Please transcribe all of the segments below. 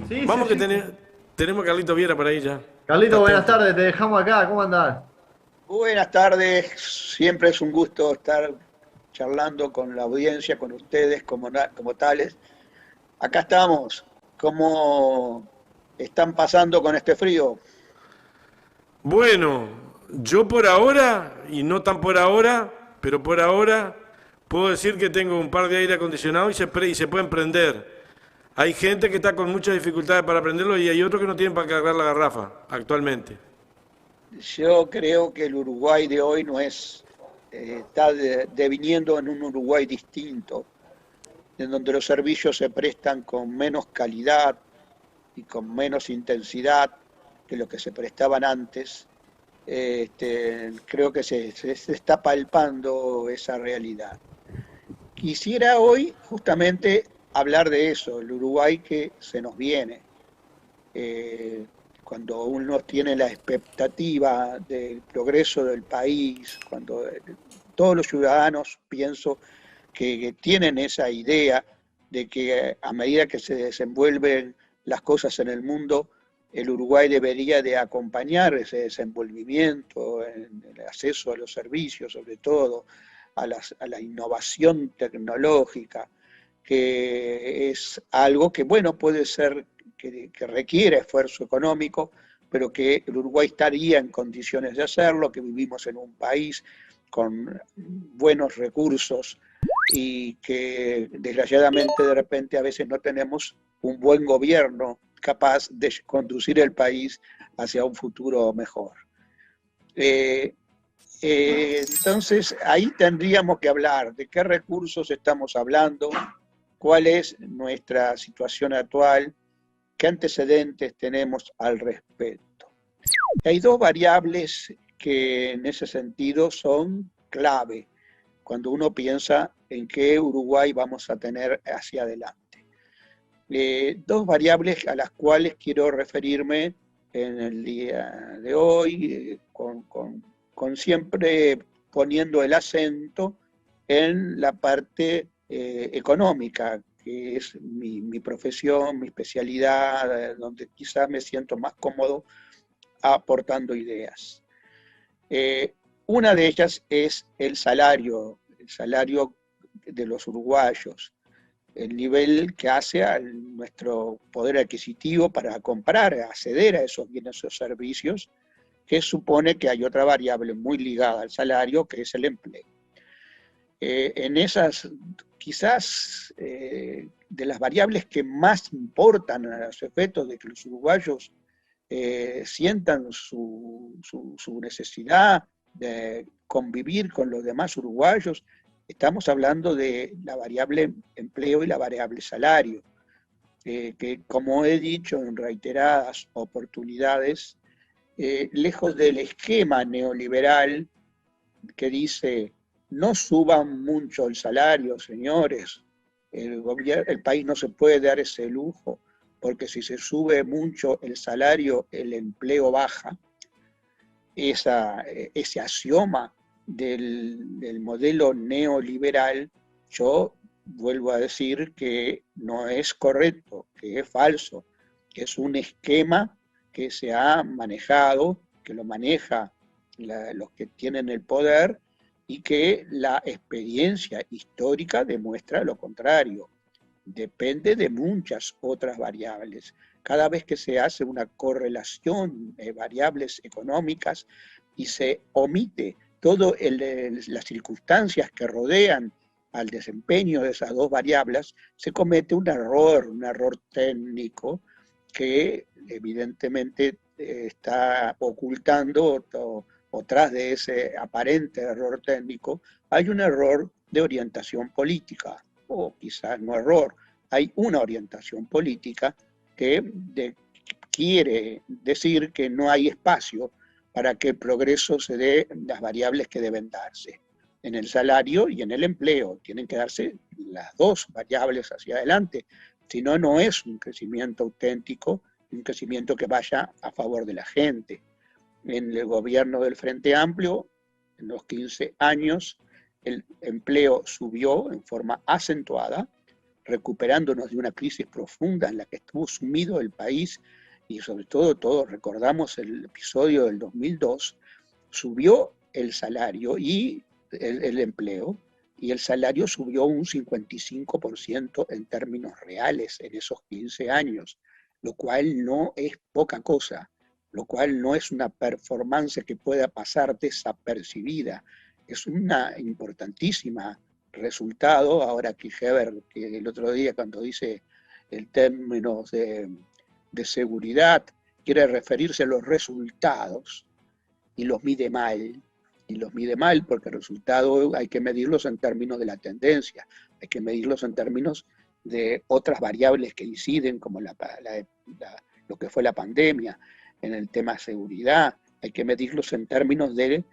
Sí, sí, Vamos que sí. tenemos a Carlito Viera por ahí ya. Está Carlito, buenas atento. tardes, te dejamos acá, ¿cómo andás? Buenas tardes, siempre es un gusto estar charlando con la audiencia, con ustedes como tales. Acá estamos, ¿cómo están pasando con este frío? Bueno, yo por ahora, y no tan por ahora, pero por ahora, puedo decir que tengo un par de aire acondicionado y se pueden prender. Hay gente que está con muchas dificultades para prenderlo y hay otros que no tienen para cargar la garrafa actualmente. Yo creo que el Uruguay de hoy no es, está deviniendo en un Uruguay distinto, en donde los servicios se prestan con menos calidad y con menos intensidad que lo que se prestaban antes. Creo que se está palpando esa realidad. Quisiera hoy justamente hablar de eso, el Uruguay que se nos viene. Eh, Cuando uno tiene la expectativa del progreso del país, cuando todos los ciudadanos pienso que tienen esa idea de que a medida que se desenvuelven las cosas en el mundo, el Uruguay debería de acompañar ese desenvolvimiento en el acceso a los servicios, sobre todo a la innovación tecnológica, que es algo que, bueno, puede ser que requiere esfuerzo económico, pero que el Uruguay estaría en condiciones de hacerlo, que vivimos en un país con buenos recursos y que desgraciadamente de repente a veces no tenemos un buen gobierno capaz de conducir el país hacia un futuro mejor. Eh, entonces ahí tendríamos que hablar de qué recursos estamos hablando, cuál es nuestra situación actual, qué antecedentes tenemos al respecto. Hay dos variables que en ese sentido son clave cuando uno piensa en qué Uruguay vamos a tener hacia adelante. Dos variables a las cuales quiero referirme en el día de hoy, con siempre poniendo el acento en la parte económica, que es mi profesión, mi especialidad, donde quizás me siento más cómodo aportando ideas. Eh, una de ellas es el salario de los uruguayos, el nivel que hace a nuestro poder adquisitivo para comprar, acceder a esos bienes o servicios, que supone que hay otra variable muy ligada al salario, que es el empleo. En esas, quizás de las variables que más importan a los efectos de que los uruguayos sientan su necesidad de convivir con los demás uruguayos, estamos hablando de la variable empleo y la variable salario, que como he dicho en reiteradas oportunidades, lejos del esquema neoliberal que dice no suban mucho el salario, señores, el país no se puede dar ese lujo, porque si se sube mucho el salario, el empleo baja. Ese axioma del modelo neoliberal, yo vuelvo a decir que no es correcto, que es falso, que es un esquema que se ha manejado, que lo maneja los que tienen el poder y que la experiencia histórica demuestra lo contrario. Depende de muchas otras variables. Cada vez que se hace una correlación de variables económicas y se omite todas las circunstancias que rodean al desempeño de esas dos variables, se comete un error técnico que evidentemente está ocultando o tras de ese aparente error técnico hay un error de orientación política, o quizás no error, hay una orientación política que quiere decir que no hay espacio para que el progreso se dé las variables que deben darse. En el salario y en el empleo tienen que darse las dos variables hacia adelante, si no, no es un crecimiento auténtico, un crecimiento que vaya a favor de la gente. En el gobierno del Frente Amplio, en los 15 años, el empleo subió en forma acentuada, recuperándonos de una crisis profunda en la que estuvo sumido el país, y sobre todo todos recordamos el episodio del 2002, subió el salario y el empleo, y el salario subió un 55% en términos reales en esos 15 años, lo cual no es poca cosa, lo cual no es una performance que pueda pasar desapercibida, es una importantísima resultado. Ahora que Heber, que el otro día cuando dice el término de seguridad, quiere referirse a los resultados y los mide mal, y los mide mal porque el resultado hay que medirlos en términos de la tendencia, hay que medirlos en términos de otras variables que inciden, como lo que fue la pandemia, en el tema de seguridad, hay que medirlos en términos de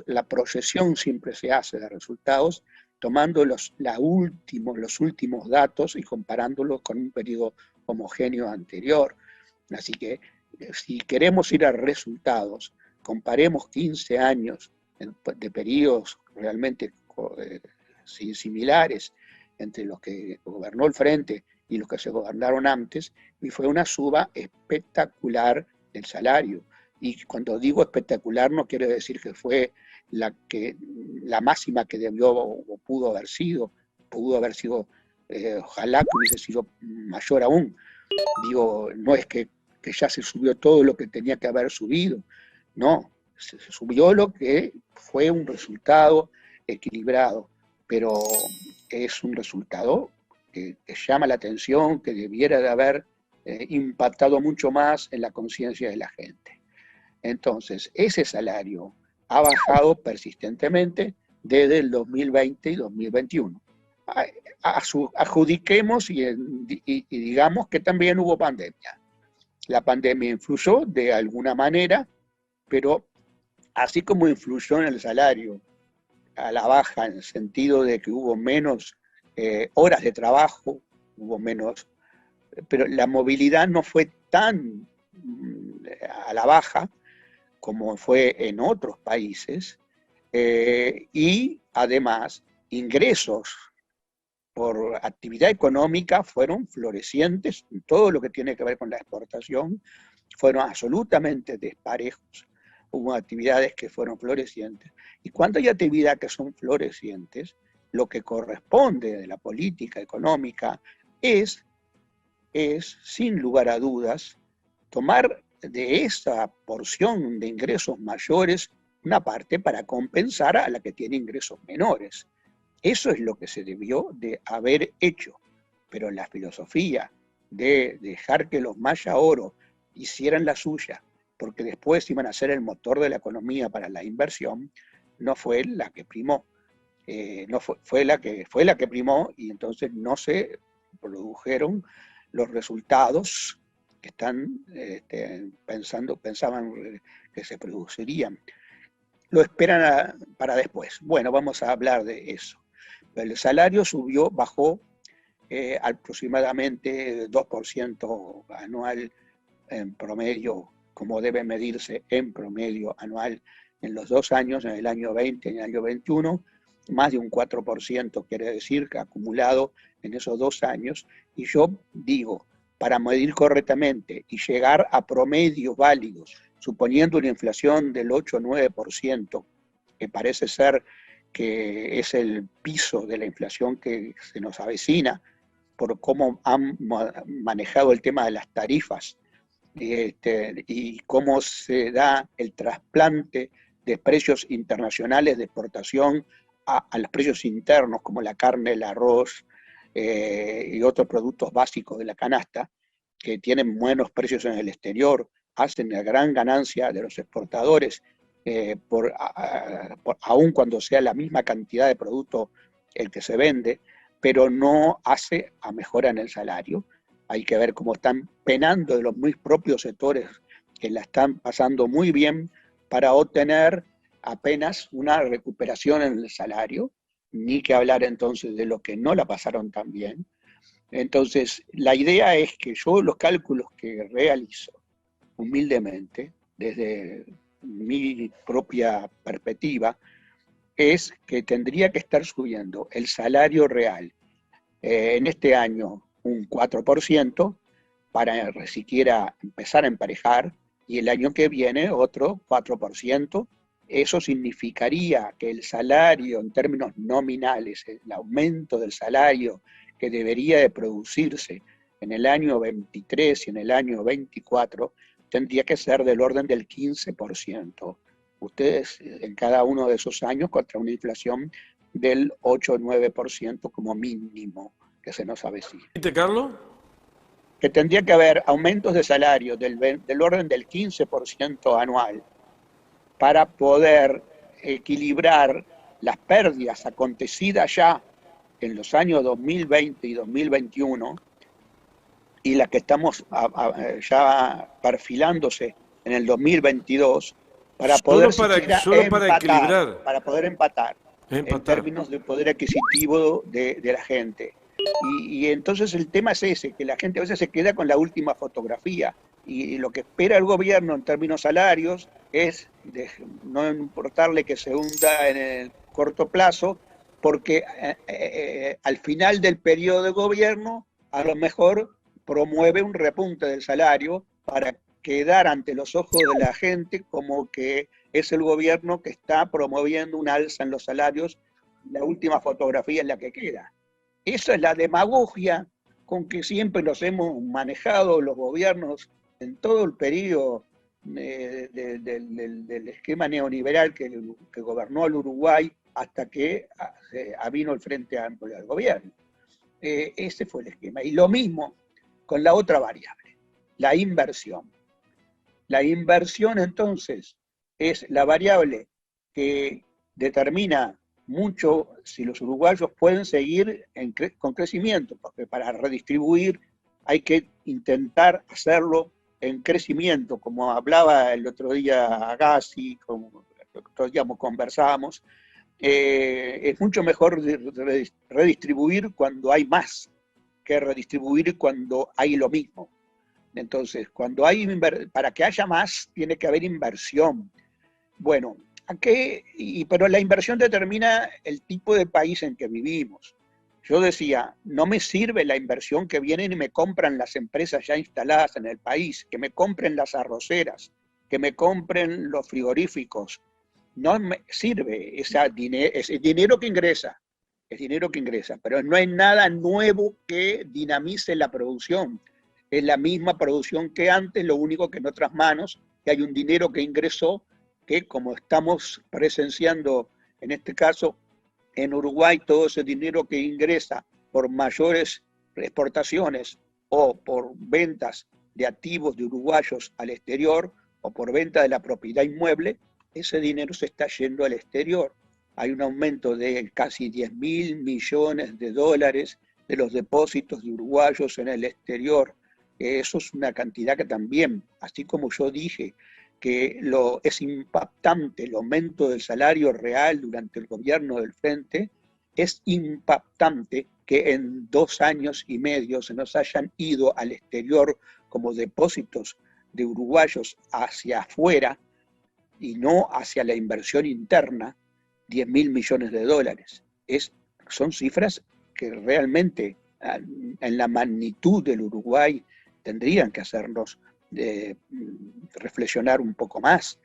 la proyección siempre se hace de resultados, tomando los últimos datos y comparándolos con un periodo homogéneo anterior. Así que si queremos ir a resultados, comparemos 15 años de periodos realmente similares entre los que gobernó el Frente y los que se gobernaron antes, y fue una suba espectacular del salario. Y cuando digo espectacular no quiere decir que fue la máxima que debió o pudo haber sido, ojalá que hubiese sido mayor aún. Digo, no es que ya se subió todo lo que tenía que haber subido, no, se subió lo que fue un resultado equilibrado, pero es un resultado que llama la atención, que debiera de haber impactado mucho más en la conciencia de la gente. Entonces, ese salario ha bajado persistentemente desde el 2020 y 2021. Adjudiquemos y digamos que también hubo pandemia. La pandemia influyó de alguna manera, pero así como influyó en el salario a la baja, en el sentido de que hubo menos horas de trabajo, hubo menos, pero la movilidad no fue tan a la baja como fue en otros países, y además ingresos por actividad económica fueron florecientes, todo lo que tiene que ver con la exportación fueron absolutamente desparejos. Hubo actividades que fueron florecientes, y cuando hay actividades que son florecientes, lo que corresponde de la política económica es sin lugar a dudas, tomar de esa porción de ingresos mayores una parte para compensar a la que tiene ingresos menores. Eso es lo que se debió de haber hecho, pero la filosofía de dejar que los Maya Oro hicieran la suya, porque después iban a ser el motor de la economía para la inversión, no fue la que primó. Fue la que primó, y entonces no se produjeron los resultados que pensaban que se producirían. Lo esperan para después. Bueno, vamos a hablar de eso. El salario bajó aproximadamente 2% anual en promedio, como debe medirse en promedio anual en los 2 años, en el año 20 y en el año 21, más de un 4% quiere decir que acumulado en esos 2 años, y yo digo, para medir correctamente y llegar a promedios válidos, suponiendo una inflación del 8 o 9%, que parece ser que es el piso de la inflación que se nos avecina, por cómo han manejado el tema de las tarifas, y cómo se da el trasplante de precios internacionales de exportación a los precios internos, como la carne, el arroz y otros productos básicos de la canasta, que tienen buenos precios en el exterior, hacen la gran ganancia de los exportadores, aun cuando sea la misma cantidad de producto el que se vende, pero no hace a mejora en el salario. Hay que ver cómo están penando de los muy propios sectores que la están pasando muy bien para obtener apenas una recuperación en el salario, ni que hablar entonces de los que no la pasaron tan bien. Entonces, la idea es que yo los cálculos que realizo humildemente, desde mi propia perspectiva, es que tendría que estar subiendo el salario real en este año un 4% para siquiera empezar a emparejar, y el año que viene otro 4%. Eso significaría que el salario en términos nominales, el aumento del salario que debería de producirse en el año 23 y en el año 24, tendría que ser del orden del 15%. Ustedes en cada uno de esos años contra una inflación del 8 o 9% como mínimo que se nos avecina. ¿Viste, Carlos? Que tendría que haber aumentos de salario del orden del 15% anual para poder equilibrar las pérdidas acontecidas ya en los años 2020 y 2021 y las que estamos ya perfilándose en el 2022 para poder para poder empatar en términos de poder adquisitivo de la gente. Y entonces el tema es ese, que la gente a veces se queda con la última fotografía y lo que espera el gobierno en términos salarios es no importarle que se hunda en el corto plazo, porque al final del periodo de gobierno a lo mejor promueve un repunte del salario para quedar ante los ojos de la gente como que es el gobierno que está promoviendo un alza en los salarios. La última fotografía es la que queda. Esa es la demagogia con que siempre nos hemos manejado los gobiernos en todo el periodo del esquema neoliberal que gobernó el Uruguay hasta que vino el Frente Amplio al gobierno. Ese fue el esquema. Y lo mismo con la otra variable, la inversión. La inversión, entonces, es la variable que determina mucho si los uruguayos pueden seguir con crecimiento, porque para redistribuir hay que intentar hacerlo en crecimiento, como hablaba el otro día Agassi, como el otro día conversábamos. Es mucho mejor redistribuir cuando hay más que redistribuir cuando hay lo mismo. Entonces, para que haya más, tiene que haber inversión. Bueno, pero la inversión determina el tipo de país en que vivimos. Yo decía, no me sirve la inversión que vienen y me compran las empresas ya instaladas en el país, que me compren las arroceras, que me compren los frigoríficos. No me sirve ese dinero que ingresa, es dinero que ingresa, pero no hay nada nuevo que dinamice la producción. Es la misma producción que antes, lo único que en otras manos, que hay un dinero que ingresó, que como estamos presenciando en este caso en Uruguay, todo ese dinero que ingresa por mayores exportaciones o por ventas de activos de uruguayos al exterior o por venta de la propiedad inmueble, ese dinero se está yendo al exterior. Hay un aumento de casi 10.000 millones de dólares de los depósitos de uruguayos en el exterior. Eso es una cantidad que también, así como yo dije, que es impactante el aumento del salario real durante el gobierno del Frente, es impactante que en 2 años y medio se nos hayan ido al exterior como depósitos de uruguayos hacia afuera y no hacia la inversión interna, 10.000 millones de dólares. Son cifras que realmente en la magnitud del Uruguay tendrían que hacernos reflexionar un poco más.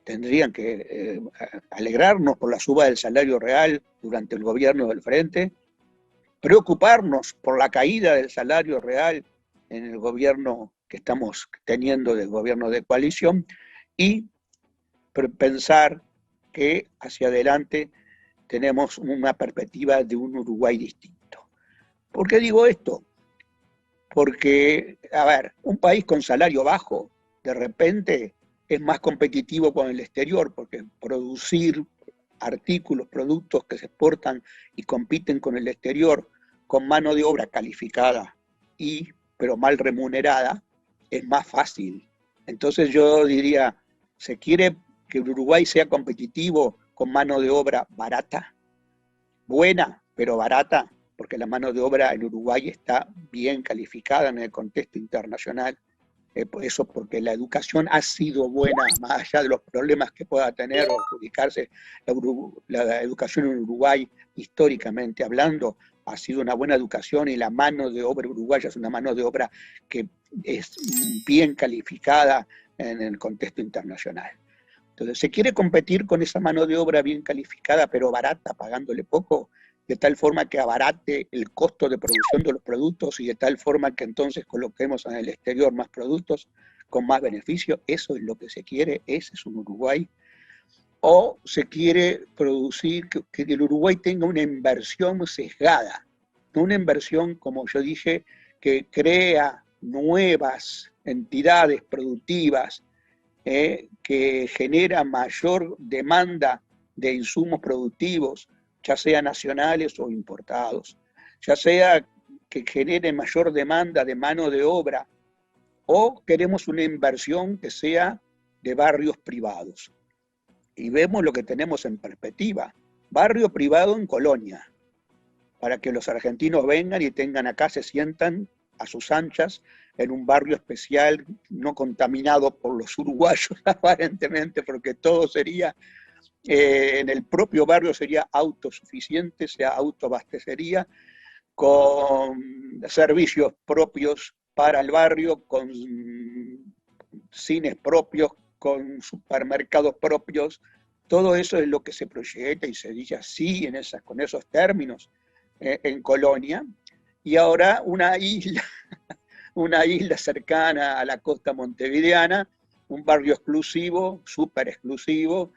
Tendrían que alegrarnos por la suba del salario real durante el gobierno del Frente, preocuparnos por la caída del salario real en el gobierno que estamos teniendo del gobierno de coalición y pensar que hacia adelante tenemos una perspectiva de un Uruguay distinto. ¿Por qué digo esto? Porque, a ver, un país con salario bajo, de repente es más competitivo con el exterior, porque producir artículos, productos que se exportan y compiten con el exterior con mano de obra calificada pero mal remunerada, es más fácil. Entonces yo diría, ¿se quiere que Uruguay sea competitivo con mano de obra barata? Buena, pero barata, porque la mano de obra en Uruguay está bien calificada en el contexto internacional. Eso porque la educación ha sido buena, más allá de los problemas que pueda tener o adjudicarse la educación en Uruguay, históricamente hablando, ha sido una buena educación y la mano de obra uruguaya es una mano de obra que es bien calificada en el contexto internacional. Entonces, se quiere competir con esa mano de obra bien calificada, pero barata, pagándole poco, de tal forma que abarate el costo de producción de los productos y de tal forma que entonces coloquemos en el exterior más productos con más beneficio. Eso es lo que se quiere, ese es un Uruguay. O se quiere producir que el Uruguay tenga una inversión sesgada, no una inversión, como yo dije, que crea nuevas entidades productivas, que genera mayor demanda de insumos productivos, ya sea nacionales o importados, ya sea que genere mayor demanda de mano de obra, o queremos una inversión que sea de barrios privados. Y vemos lo que tenemos en perspectiva. Barrio privado en Colonia, para que los argentinos vengan y tengan acá, se sientan a sus anchas en un barrio especial, no contaminado por los uruguayos, aparentemente, porque todo sería, en el propio barrio sería autosuficiente, se autoabastecería, con servicios propios para el barrio, con cines propios, con supermercados propios. Todo eso es lo que se proyecta y se dice así, con esos términos, en Colonia. Y ahora una isla cercana a la costa montevideana, un barrio exclusivo, súper exclusivo,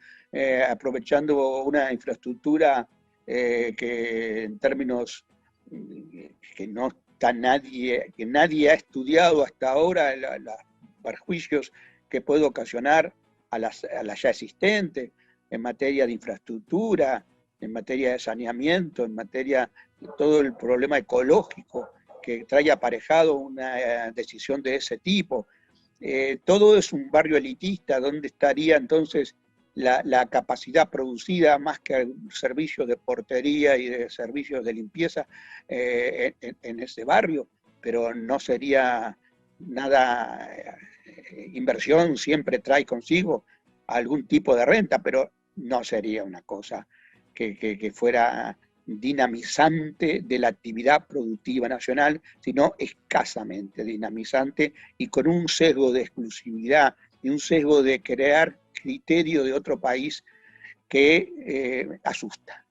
aprovechando una infraestructura que en términos que no está que nadie ha estudiado hasta ahora, los perjuicios que puede ocasionar a la ya existente en materia de infraestructura, en materia de saneamiento, en materia de todo el problema ecológico que trae aparejado una decisión de ese tipo. Todo es un barrio elitista, donde estaría entonces la capacidad producida más que servicios de portería y de servicios de limpieza en ese barrio, pero no sería nada. Inversión siempre trae consigo algún tipo de renta, pero no sería una cosa que fuera dinamizante de la actividad productiva nacional, sino escasamente dinamizante y con un sesgo de exclusividad y un sesgo de crear criterio de otro país que asusta.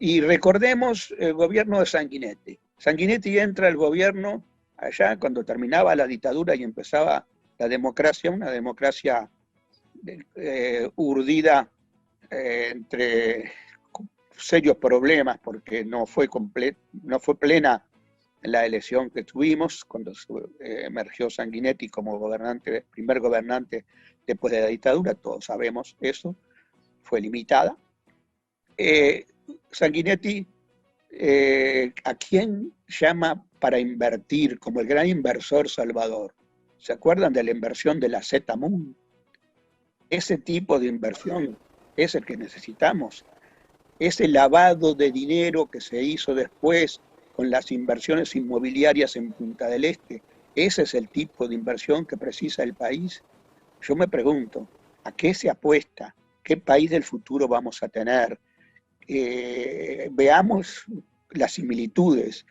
Y recordemos el gobierno de Sanguinetti. Sanguinetti entra al gobierno allá cuando terminaba la dictadura y empezaba la democracia, una democracia urdida entre serios problemas, porque no fue plena la elección que tuvimos cuando emergió Sanguinetti como primer gobernante después de la dictadura, todos sabemos eso, fue limitada. Sanguinetti, ¿a quién llama para invertir como el gran inversor Salvador? ¿Se acuerdan de la inversión de la Z-Moon? Ese tipo de inversión es el que necesitamos. Ese lavado de dinero que se hizo después con las inversiones inmobiliarias en Punta del Este, ese es el tipo de inversión que precisa el país. Yo me pregunto, ¿a qué se apuesta? ¿Qué país del futuro vamos a tener? Veamos las similitudes.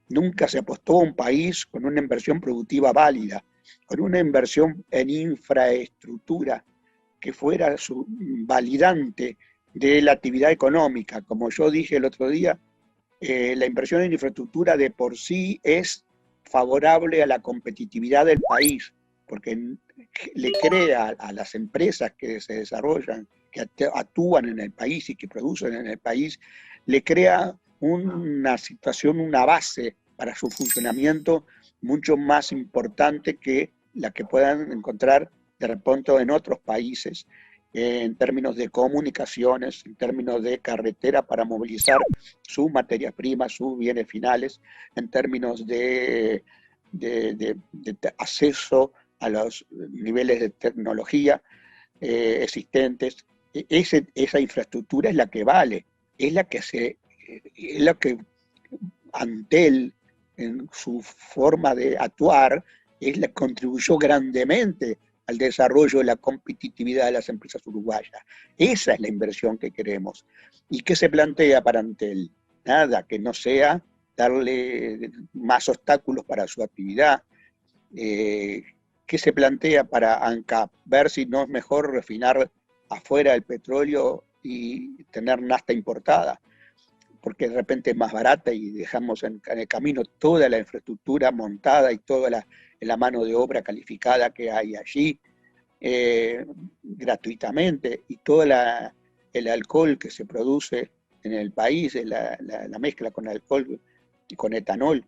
Nunca se apostó a un país con una inversión productiva válida, con una inversión en infraestructura que fuera validante de la actividad económica. Como yo dije el otro día, la inversión en infraestructura de por sí es favorable a la competitividad del país, porque le crea a las empresas que se desarrollan, que actúan en el país y que producen en el país, le crea una situación, una base para su funcionamiento mucho más importante que la que puedan encontrar de pronto en otros países, en términos de comunicaciones, en términos de carretera para movilizar sus materias primas, sus bienes finales, en términos de acceso a los niveles de tecnología existentes. Esa infraestructura es la que vale, es la que Antel, en su forma de actuar, contribuyó grandemente al desarrollo de la competitividad de las empresas uruguayas. Esa es la inversión que queremos. ¿Y qué se plantea para Antel? nada que no sea darle más obstáculos para su actividad. ¿Qué se plantea para ANCAP? Ver si no es mejor refinar afuera el petróleo y tener nafta importada, porque de repente es más barata y dejamos en el camino toda la infraestructura montada y toda la mano de obra calificada que hay allí, gratuitamente, y todo el alcohol que se produce en el país, la mezcla con alcohol y con etanol.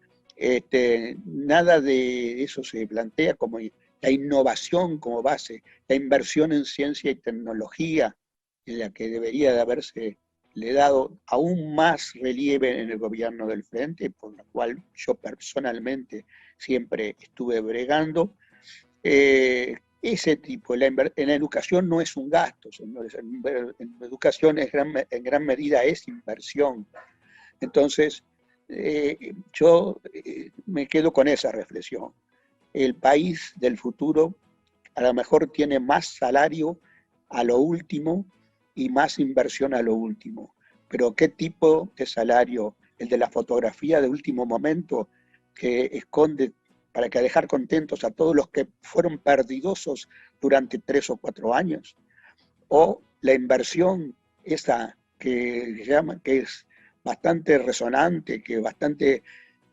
Nada de eso se plantea como la innovación como base, la inversión en ciencia y tecnología, en la que debería de haberse le dado aún más relieve en el gobierno del Frente, por lo cual yo personalmente siempre estuve bregando. Ese tipo, en la educación no es un gasto, señores, en educación en gran medida es inversión. Entonces, yo me quedo con esa reflexión. El país del futuro a lo mejor tiene más salario a lo último y más inversión a lo último. Pero ¿qué tipo de salario? El de la fotografía de último momento que esconde para que dejar contentos a todos los que fueron perdidosos durante 3 o 4 años. O la inversión esa que es bastante resonante, que bastante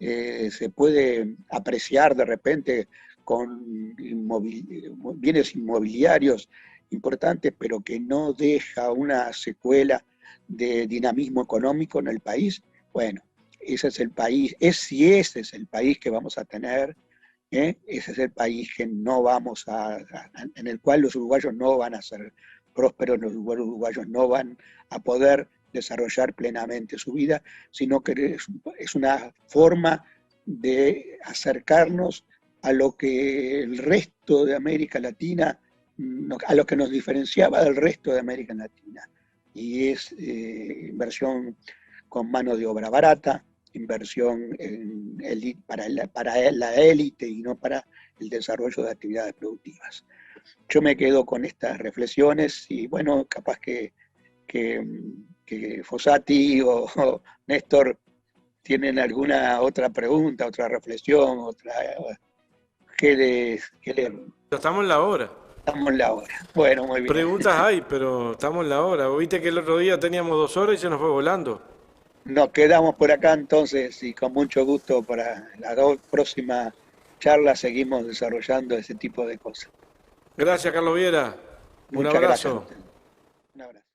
se puede apreciar de repente con bienes inmobiliarios importantes, pero que no deja una secuela de dinamismo económico en el país. Bueno, ese es el país, si ese es el país que vamos a tener, ese es el país que no vamos en el cual los uruguayos no van a ser prósperos, los uruguayos no van a poder desarrollar plenamente su vida, sino que es una forma de acercarnos a lo que el resto de América Latina, a lo que nos diferenciaba del resto de América Latina, y es inversión con mano de obra barata, inversión para la élite y no para el desarrollo de actividades productivas. Yo me quedo con estas reflexiones y bueno, capaz que Fossati o Néstor tienen alguna otra pregunta, otra reflexión, Estamos en la hora. Estamos en la hora. Bueno, muy bien. Preguntas hay, pero estamos en la hora. Viste que el otro día teníamos 2 horas y se nos fue volando. Nos quedamos por acá entonces y con mucho gusto para la próxima charla seguimos desarrollando ese tipo de cosas. Gracias, Carlos Viera. Un Muchas abrazo. gracias. Un abrazo.